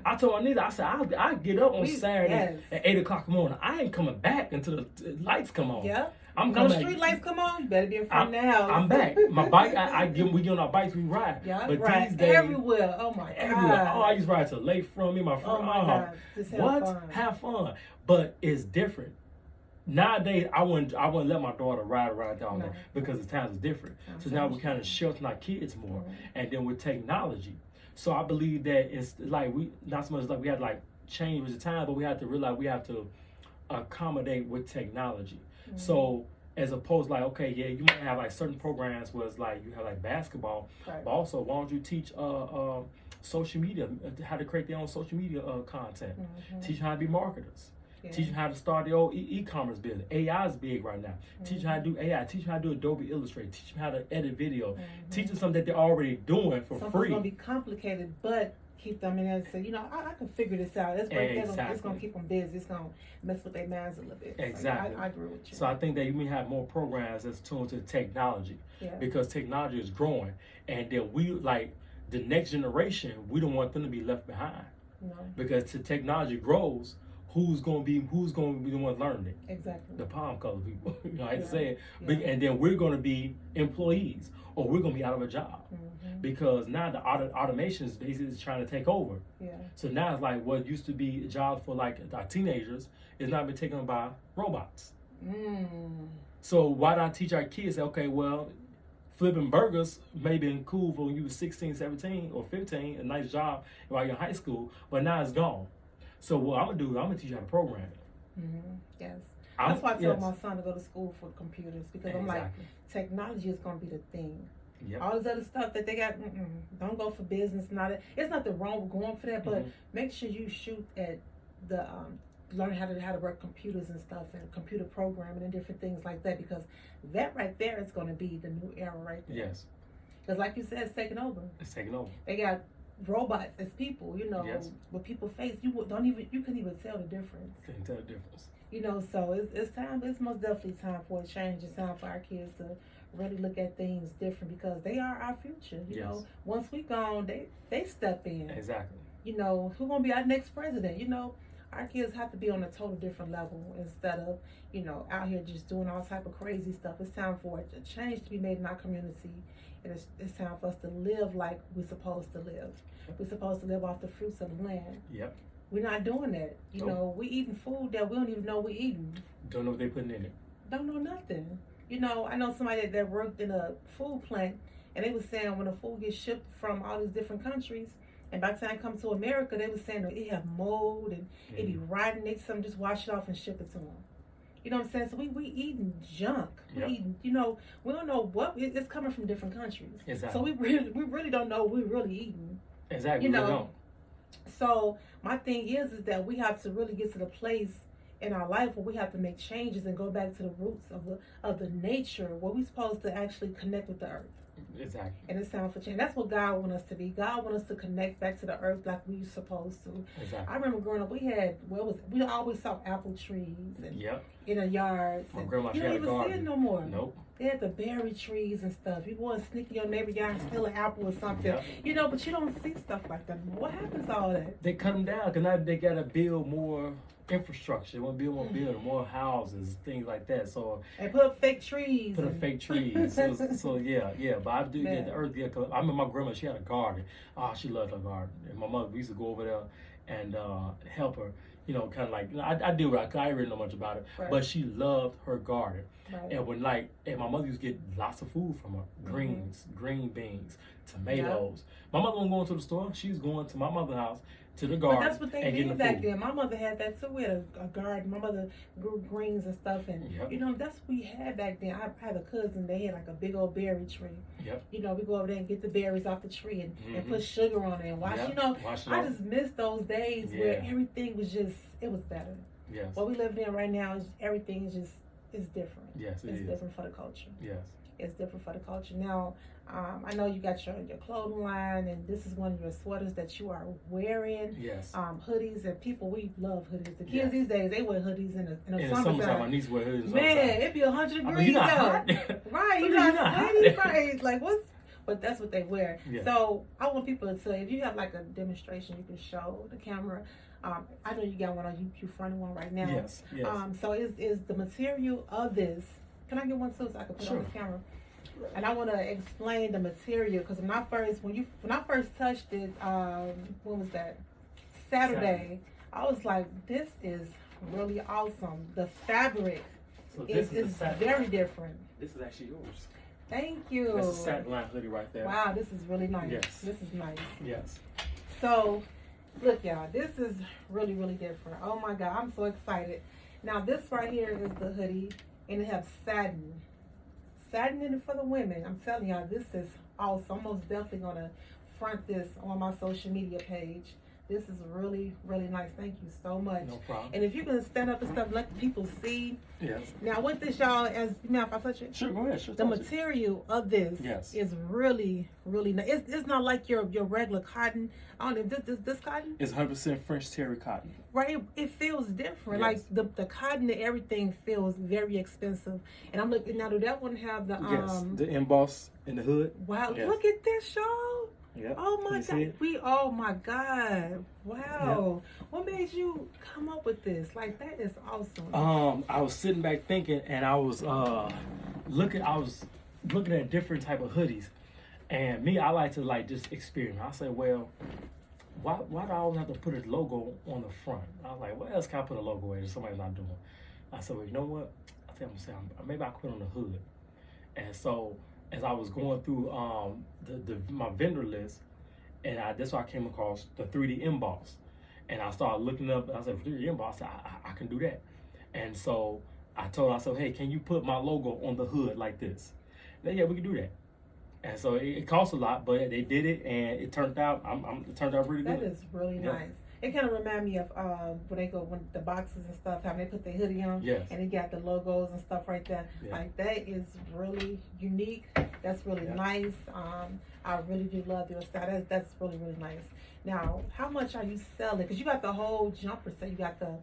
I told my niece, I said, I'll get up on Saturday at 8 o'clock in the morning. I ain't coming back until the lights come on. Yeah. I'm coming. When the street lights come on, you better be in front of the house. I'm back. My bike, we get on our bikes, we ride. Yeah, but right. these days, everywhere. Oh my God. Everywhere. Oh, I used to ride to the lake from me, my friend. Oh my God. Just have fun. Have fun. But it's different. Nowadays, I wouldn't let my daughter ride down there because the times is different. So now we're kind of sheltering our kids more, and then with technology. So I believe that it's like not so much like we had to like change with the time, but we have to realize we have to accommodate with technology. So as opposed like, okay, yeah, you might have like certain programs where it's like you have like basketball, Right. but also why don't you teach social media, how to create their own social media content, teach them how to be marketers. Yeah. Teach them how to start their own e-commerce business. AI is big right now. Teach them how to do AI. Teach them how to do Adobe Illustrator. Teach them how to edit video. Teach them something that they're already doing for Something's free. gonna be complicated, but keep them in there and say, you know, I can figure this out. It's great. Exactly. It's gonna keep them busy. It's gonna mess with their minds a little bit. Exactly. So I agree with you. So I think that you may have more programs that's tuned to technology, Yeah. because technology is growing, and then we like the next generation. We don't want them to be left behind, No. because the technology grows. Who's gonna be the one learning it? Exactly. The palm color people. You know, I hate to say it, Yeah. and then we're gonna be employees, or we're gonna be out of a job, because now the automation is basically trying to take over. Yeah. So now it's like what used to be a job for like our teenagers is now been taken by robots. So why not teach our kids, okay, well, flipping burgers may have been cool for when you were 16, 17, or 15, a nice job while you're in high school, but now it's gone. So what I'm gonna do, I'm gonna teach you how to program it. Yes. That's why I told my son to go to school for computers, because I'm like, Exactly. technology is gonna be the thing. Yep. All this other stuff that they got, don't go for business. It's nothing wrong with going for that, but make sure you shoot at the learn how to work computers and stuff, and computer programming and different things like that, because that right there is going to be the new era right there. Yes. Because like you said, it's taking over. It's taking over. They got robots as people, you know, Yes. with people face. You couldn't even tell the difference. Couldn't tell the difference. You know, so it's time. It's most definitely time for a change. It's time for our kids to really look at things different, because they are our future. You know, once we gone, they step in. Exactly. You know, who gonna be our next president? You know, our kids have to be on a total different level, instead of, you know, out here just doing all type of crazy stuff. It's time for a change to be made in our community, and it's time for us to live like we're supposed to live. We're supposed to live off the fruits of the land. Yep. We're not doing that. You know, we eating food that we don't even know we're eating. Don't know what they're putting in it. Don't know nothing. You know, I know somebody that worked in a food plant, and they was saying when the food gets shipped from all these different countries, and by the time it comes to America, they was saying that it have mold and it be rotten. They some just wash it off and ship it to them. You know what I'm saying? So we eating junk. We eating, you know, we don't know what it's coming from different countries. Exactly. So we really don't know what we're really eating. Exactly. You we know. don't. So my thing is that we have to really get to the place in our life where we have to make changes and go back to the roots of the nature, where we're supposed to actually connect with the earth. Exactly. And it's time for change. That's what God wants us to be. God wants us to connect back to the earth like we supposed to. Exactly. I remember growing up, we always saw apple trees and in the yards. My grandma, you she had don't a even garden. see it no more. Nope. They had the berry trees and stuff. You go and sneak in your neighbor's yard and steal an apple or something. Yep. You know, but you don't see stuff like that. What happens to all that? They cut them down because now they got to build more infrastructure. They want to build more buildings, more houses, things like that. So And put up fake trees. put up fake trees. so yeah. But I do get the earth. Yeah, 'cause I remember my grandma. She had a garden. Oh, she loved her garden. And my mother, we used to go over there and help her. You know, kind of like, you know, I deal with it. I didn't really know much about it, but she loved her garden. Right. And when and my mother used to get lots of food from her, greens, green beans, tomatoes. My mother wasn't going to the store. She was going to my mother's house, to the garden. But that's what they and getting did the back food. then. My mother had that too. We had a garden. My mother grew greens and stuff, and you know, that's what we had back then. I had a cousin. They had like a big old berry tree. Yep. You know, we go over there and get the berries off the tree and put sugar on it and wash. You know, I just miss those days where everything was just, it was better. Yes. What we live in right now is everything is just, it's different. Yes, it's different for the culture. Yes. It's different for the culture. Now, I know you got your clothing line, and this is one of your sweaters that you are wearing. Yes. Hoodies, and people, we love hoodies. The kids these days, they wear hoodies in the summertime. My niece wear hoodies. Man, it be 100 degrees you're not out. hot. Right, you're not sweaty, right? Like but that's what they wear. Yeah. So I want people to, if you have like a demonstration, you can show the camera. I know you got one on you fronting one right now. Yes. Yes. So is the material of this? Can I get one too so I can put it on the camera? And I want to explain the material, because when I first touched it, when was that? Saturday. I was like, this is really awesome. The fabric is very different. This is actually yours. Thank you. That's a satin line hoodie right there. Wow, this is really nice. Yes. This is nice. Yes. So, look, y'all, this is really, really different. Oh my God, I'm so excited. Now, this right here is the hoodie, and it have satin in it for the women. I'm telling y'all, this is awesome. I'm most definitely gonna front this on my social media page. This is really, really nice. Thank you so much. No problem. And if you can stand up and stuff, let people see. Yes. Now with this, y'all, as you know, if I touch it, Sure, go ahead. Sure. the material of this Yes. is really, really nice. It's not like your regular cotton. I don't know, this cotton, It's 100% French terry cotton. right? It feels different. Yes. Like the cotton and everything feels very expensive. And I'm looking now. Do that one have the Yes. The emboss in the hood. Wow! Yes. Look at this, y'all. Yep. Oh my You see God! it? Oh my God! Wow! What made you come up with this? Like that is awesome. I was sitting back thinking, and I was looking at different type of hoodies, and me, I like to like just experiment. I said, well, why do I always have to put a logo on the front? I was like, what else can I put a logo in if somebody's not doing? I said, well, you know what? I think I'm gonna say maybe I put it on the hood. And so as I was going through my vendor list, and that's why I came across the 3D emboss. And I started looking up, I said, 3D emboss, I said, I can do that. And so I told her, I said, hey, can you put my logo on the hood like this? They, yeah, we can do that. And so it cost a lot, but they did it, and it turned out, it turned out really good. That is really nice. It kind of remind me of when the boxes and stuff, how they put the hoodie on, Yes. and it got the logos and stuff right there. Yeah. Like that is really unique. That's really nice. I really do love your style. That's really, really nice. Now, how much are you selling? Because you got the whole jumper set. You got the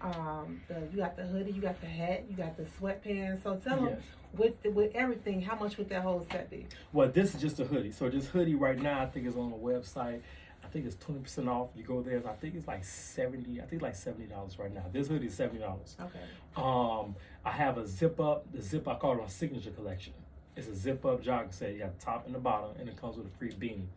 hoodie, you got the hat, you got the sweatpants. So tell them with everything, how much would that whole set be? Well, this is just a hoodie. So this hoodie right now, I think is on the website. I think it's 20% off. You go there, I think it's like $70. I think like $70 right now. This hoodie is $70. Okay. I have a zip up. The zip I call it my signature collection. It's a zip up jogging set. You got the top and the bottom, and it comes with a free beanie.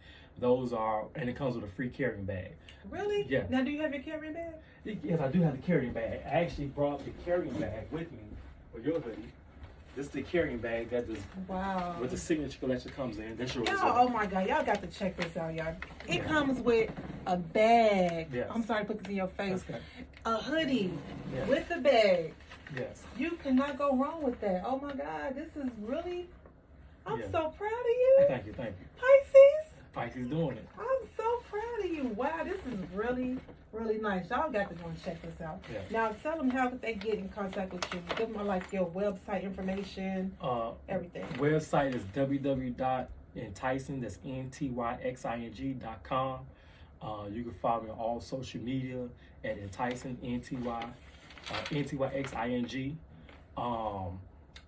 And it comes with a free carrying bag. Really? Yeah. Now, do you have your carrying bag? Yes, I do have the carrying bag. I actually brought the carrying bag with me for your hoodie. This is the carrying bag that is Wow. with the signature collection comes in. That's yours. Y'all, oh my God, y'all got to check this out, y'all. It comes with a bag. Yes. I'm sorry to put this in your face. Okay. A hoodie Yes. with a bag. Yes. You cannot go wrong with that. Oh my God, this is really, I'm Yeah. so proud of you. Thank you. Pisces, Pisces doing it. I'm so proud of you. Wow, this is really, really nice. Y'all got to go and check this out. Yeah. Now, tell them how could they get in contact with you. Give them like your website information, everything. Website is www.enticing. That's NTYXING.com. You can follow me on all social media at enticing NTYXING.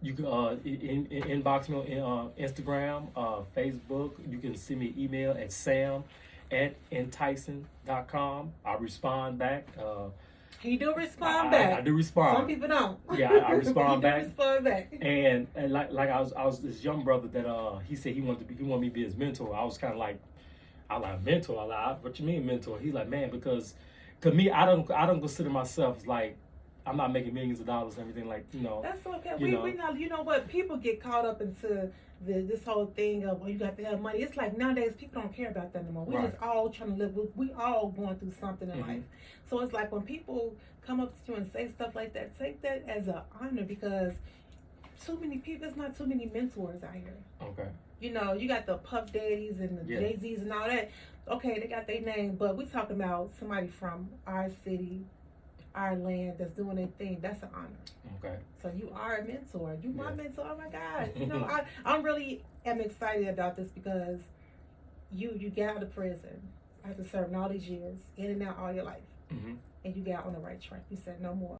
You can inbox me on Instagram, Facebook. You can send me an email at sam@enticing.com. I respond back. You do respond back. I do respond. Some people don't. Yeah, I respond You back. respond back. And like I was this young brother that he said he wanted me to be his mentor. I was kind of like, I like mentor. I like, what you mean mentor? He's like, man, because me, I don't consider myself as like, I'm not making millions of dollars and everything, like, you know. That's okay. You know. We know, you know what? People get caught up into this whole thing of, well, you got to have money. It's like nowadays people don't care about that anymore. We just all trying to live. We all going through something in life. So it's like when people come up to you and say stuff like that, take that as an honor, because too many people, there's not too many mentors out here. Okay. You know, you got the Puff Daddies and the Jay-Z's and all that. Okay, they got their name, but we talking about somebody from our city, our land, that's doing their thing. That's an honor. Okay. So you are a mentor. You my mentor. Oh my God. You know, I really am excited about this because you got out of prison after serving all these years, in and out all your life, and you got on the right track. You said no more.